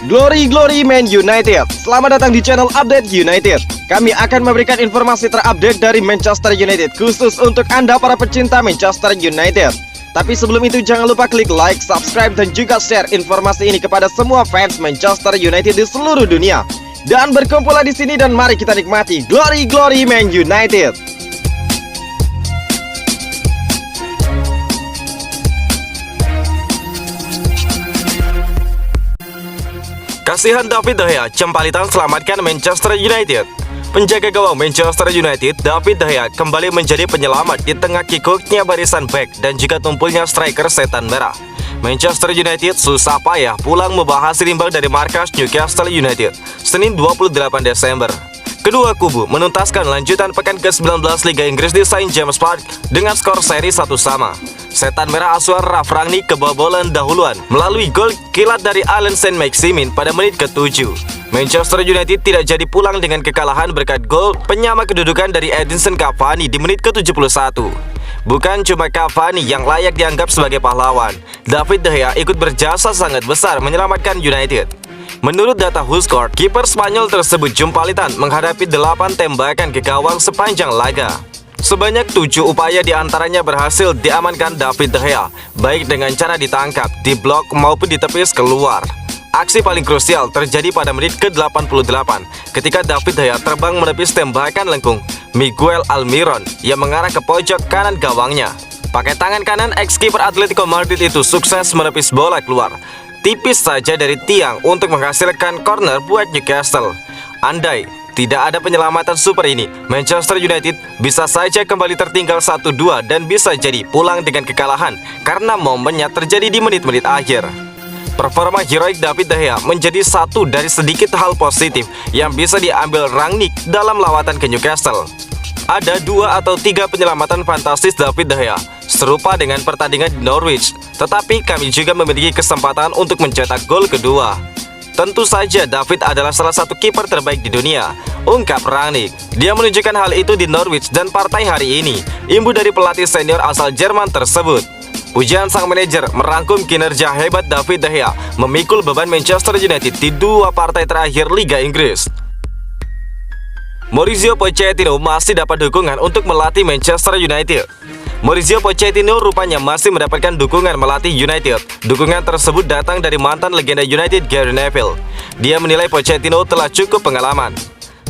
Glory Man United. Selamat datang di channel Update United. Kami akan memberikan informasi terupdate dari Manchester United khusus untuk Anda para pecinta Manchester United. Tapi sebelum itu jangan lupa klik like, subscribe dan juga share informasi ini kepada semua fans Manchester United di seluruh dunia. Dan berkumpullah di sini dan mari kita nikmati Glory Man United. Kasihan David De Gea, Cempalitan selamatkan Manchester United. Penjaga gawang Manchester United, David De Gea kembali menjadi penyelamat di tengah kikuknya barisan back dan juga tumpulnya striker setan merah. Manchester United susah payah pulang membawa hasil imbang dari markas Newcastle United Senin 28 Desember. Kedua kubu menuntaskan lanjutan pekan ke-19 Liga Inggris di St. James Park dengan skor seri 1-1. Setan merah asuhan Ralf Rangnick kebobolan dahuluan melalui gol kilat dari Allan Saint-Maximin pada menit ke-7. Manchester United tidak jadi pulang dengan kekalahan berkat gol penyama kedudukan dari Edinson Cavani di menit ke-71. Bukan cuma Cavani yang layak dianggap sebagai pahlawan, David De Gea ikut berjasa sangat besar menyelamatkan United. Menurut data WhoScored, kiper Spanyol tersebut Jumpalitan menghadapi 8 tembakan ke gawang sepanjang laga. Sebanyak 7 upaya diantaranya berhasil diamankan David De Gea, baik dengan cara ditangkap, diblok maupun ditepis keluar. Aksi paling krusial terjadi pada menit ke-88 ketika David De Gea terbang menepis tembakan lengkung Miguel Almiron yang mengarah ke pojok kanan gawangnya. Pakai tangan kanan, ex-kiper Atletico Madrid itu sukses menepis bola keluar tipis saja dari tiang untuk menghasilkan corner buat Newcastle. Andai tidak ada penyelamatan super ini, Manchester United bisa saja kembali tertinggal 1-2 dan bisa jadi pulang dengan kekalahan karena momennya terjadi di menit-menit akhir. Performa heroik David De Gea menjadi satu dari sedikit hal positif yang bisa diambil Rangnick dalam lawatan ke Newcastle. Ada 2 atau 3 penyelamatan fantastis David De Gea, serupa dengan pertandingan di Norwich, tetapi kami juga memiliki kesempatan untuk mencetak gol kedua. Tentu saja David adalah salah satu kiper terbaik di dunia, ungkap Rangnick. Dia menunjukkan hal itu di Norwich dan partai hari ini, imbu dari pelatih senior asal Jerman tersebut. Pujian sang manajer merangkum kinerja hebat David De Gea memikul beban Manchester United di 2 partai terakhir Liga Inggris. Mauricio Pochettino masih dapat dukungan untuk melatih Manchester United. Mauricio Pochettino rupanya masih mendapatkan dukungan melatih United. Dukungan tersebut datang dari mantan legenda United Gary Neville. Dia menilai Pochettino telah cukup pengalaman.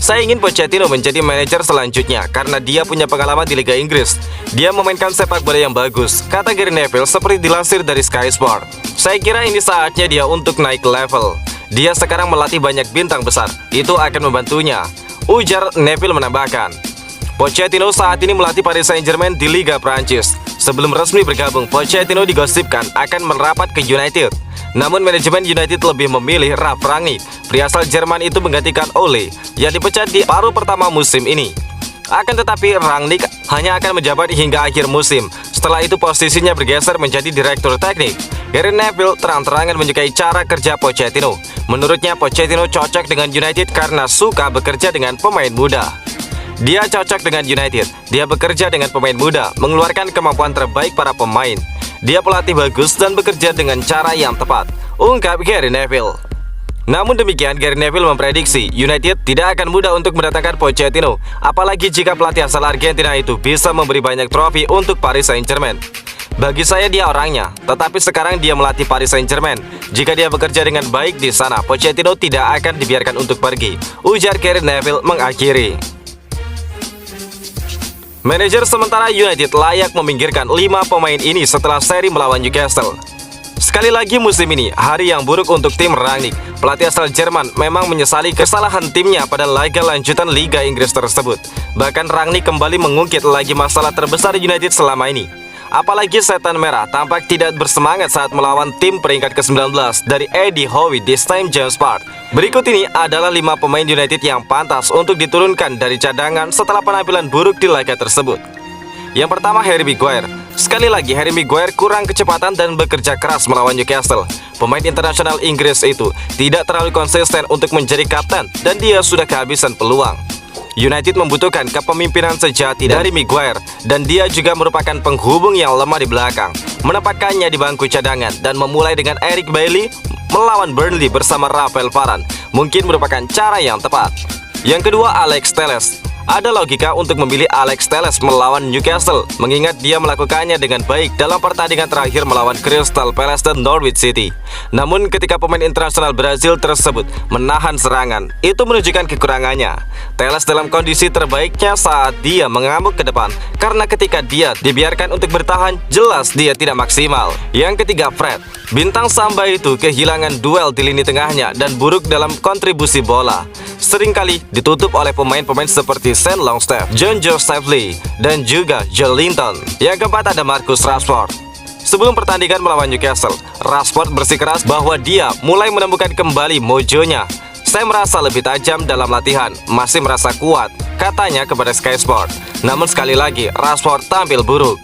Saya ingin Pochettino menjadi manajer selanjutnya karena dia punya pengalaman di Liga Inggris. Dia memainkan sepak bola yang bagus, kata Gary Neville seperti dilansir dari Sky Sport. Saya kira ini saatnya dia untuk naik level. Dia sekarang melatih banyak bintang besar, itu akan membantunya, ujar Neville menambahkan. Pochettino saat ini melatih Paris Saint-Germain di Liga Prancis. Sebelum resmi bergabung, Pochettino digosipkan akan merapat ke United. Namun manajemen United lebih memilih Ralf Rangnick, pria asal Jerman itu menggantikan Ole yang dipecat di paruh pertama musim ini. Akan tetapi Rangnick hanya akan menjabat hingga akhir musim. Setelah itu posisinya bergeser menjadi direktur teknik. Gary Neville terang-terangan menyukai cara kerja Pochettino. Menurutnya Pochettino cocok dengan United karena suka bekerja dengan pemain muda. Dia cocok dengan United. Dia bekerja dengan pemain muda, mengeluarkan kemampuan terbaik para pemain. Dia pelatih bagus dan bekerja dengan cara yang tepat, ungkap Gary Neville. Namun demikian, Gary Neville memprediksi United tidak akan mudah untuk mendatangkan Pochettino, apalagi jika pelatih asal Argentina itu bisa memberi banyak trofi untuk Paris Saint-Germain. Bagi saya dia orangnya, tetapi sekarang dia melatih Paris Saint-Germain. Jika dia bekerja dengan baik di sana, Pochettino tidak akan dibiarkan untuk pergi, ujar Gary Neville mengakhiri. Manajer sementara United layak meminggirkan 5 pemain ini setelah seri melawan Newcastle. Sekali lagi musim ini, hari yang buruk untuk tim Rangnick. Pelatih asal Jerman memang menyesali kesalahan timnya pada laga lanjutan Liga Inggris tersebut. Bahkan Rangnick kembali mengungkit lagi masalah terbesar United selama ini. Apalagi setan merah tampak tidak bersemangat saat melawan tim peringkat ke-19 dari Eddie Howe di St. James Park. Berikut ini adalah 5 pemain United yang pantas untuk diturunkan dari cadangan setelah penampilan buruk di laga tersebut. Yang pertama, Harry Maguire. Sekali lagi, Harry Maguire kurang kecepatan dan bekerja keras melawan Newcastle. Pemain internasional Inggris itu tidak terlalu konsisten untuk menjadi kapten dan dia sudah kehabisan peluang. United membutuhkan kepemimpinan sejati dari Maguire dan dia juga merupakan penghubung yang lemah di belakang. Menempatkannya di bangku cadangan dan memulai dengan Eric Bailly melawan Burnley bersama Rafael Varane mungkin merupakan cara yang tepat. Yang kedua, Alex Telles. Ada logika untuk memilih Alex Telles melawan Newcastle, mengingat dia melakukannya dengan baik dalam pertandingan terakhir melawan Crystal Palace dan Norwich City. Namun ketika pemain internasional Brazil tersebut menahan serangan, itu menunjukkan kekurangannya. Telles dalam kondisi terbaiknya saat dia mengamuk ke depan, karena ketika dia dibiarkan untuk bertahan, jelas dia tidak maksimal. Yang ketiga, Fred. Bintang Samba itu kehilangan duel di lini tengahnya dan buruk dalam kontribusi bola. Seringkali ditutup oleh pemain-pemain seperti Sean Longstaff, John Joseph Lee, dan juga Joelinton. Yang keempat ada Marcus Rashford. Sebelum pertandingan melawan Newcastle, Rashford bersikeras bahwa dia mulai menemukan kembali mojonya. Saya merasa lebih tajam dalam latihan, masih merasa kuat, katanya kepada Sky Sport. Namun sekali lagi, Rashford tampil buruk.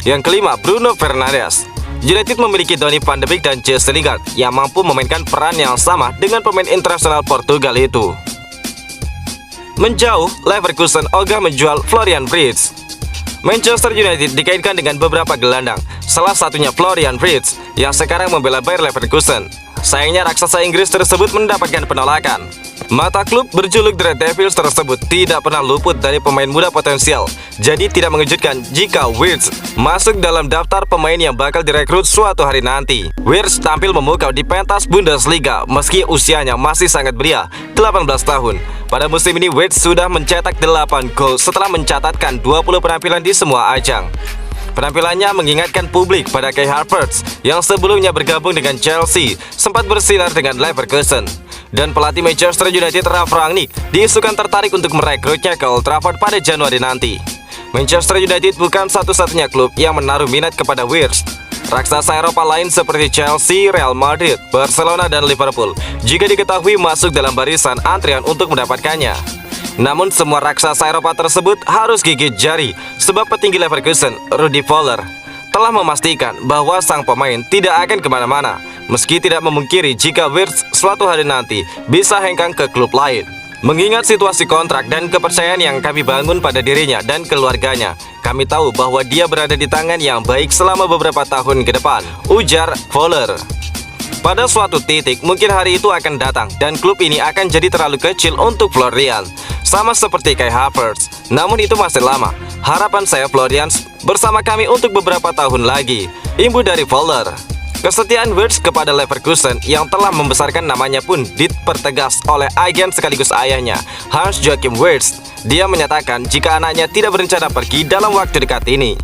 Yang kelima, Bruno Fernandes. United memiliki Donny van de Beek dan Jesse Lingard yang mampu memainkan peran yang sama dengan pemain internasional Portugal itu. Menjauh, Leverkusen ogah menjual Florian Wirtz. Manchester United dikaitkan dengan beberapa gelandang, salah satunya Florian Wirtz yang sekarang membela Bayer Leverkusen. Sayangnya raksasa Inggris tersebut mendapatkan penolakan. Mata klub berjuluk The Red Devils tersebut tidak pernah luput dari pemain muda potensial. Jadi tidak mengejutkan jika Wirtz masuk dalam daftar pemain yang bakal direkrut suatu hari nanti. Wirtz tampil memukau di pentas Bundesliga meski usianya masih sangat belia, 18 tahun. Pada musim ini Wirtz sudah mencetak 8 gol setelah mencatatkan 20 penampilan di semua ajang. Penampilannya mengingatkan publik pada Kai Havertz yang sebelumnya bergabung dengan Chelsea, sempat bersinar dengan Leverkusen. Dan pelatih Manchester United Ralf Rangnick diisukan tertarik untuk merekrutnya ke Old Trafford pada Januari nanti. Manchester United bukan satu-satunya klub yang menaruh minat kepada Wirtz. Raksasa Eropa lain seperti Chelsea, Real Madrid, Barcelona, dan Liverpool juga diketahui masuk dalam barisan antrian untuk mendapatkannya. Namun semua raksasa Eropa tersebut harus gigit jari sebab petinggi Leverkusen, Rudi Voller, telah memastikan bahwa sang pemain tidak akan kemana-mana, meski tidak memungkiri jika Wirtz suatu hari nanti bisa hengkang ke klub lain. Mengingat situasi kontrak dan kepercayaan yang kami bangun pada dirinya dan keluarganya, kami tahu bahwa dia berada di tangan yang baik selama beberapa tahun ke depan, ujar Voller. Pada suatu titik, mungkin hari itu akan datang dan klub ini akan jadi terlalu kecil untuk Florian, sama seperti Kai Havertz. Namun itu masih lama. Harapan saya Florian bersama kami untuk beberapa tahun lagi, imbu dari Voller. Kesetiaan Wirtz kepada Leverkusen yang telah membesarkan namanya pun dipertegas oleh agen sekaligus ayahnya, Hans-Joachim Wirtz. Dia menyatakan jika anaknya tidak berencana pergi dalam waktu dekat ini.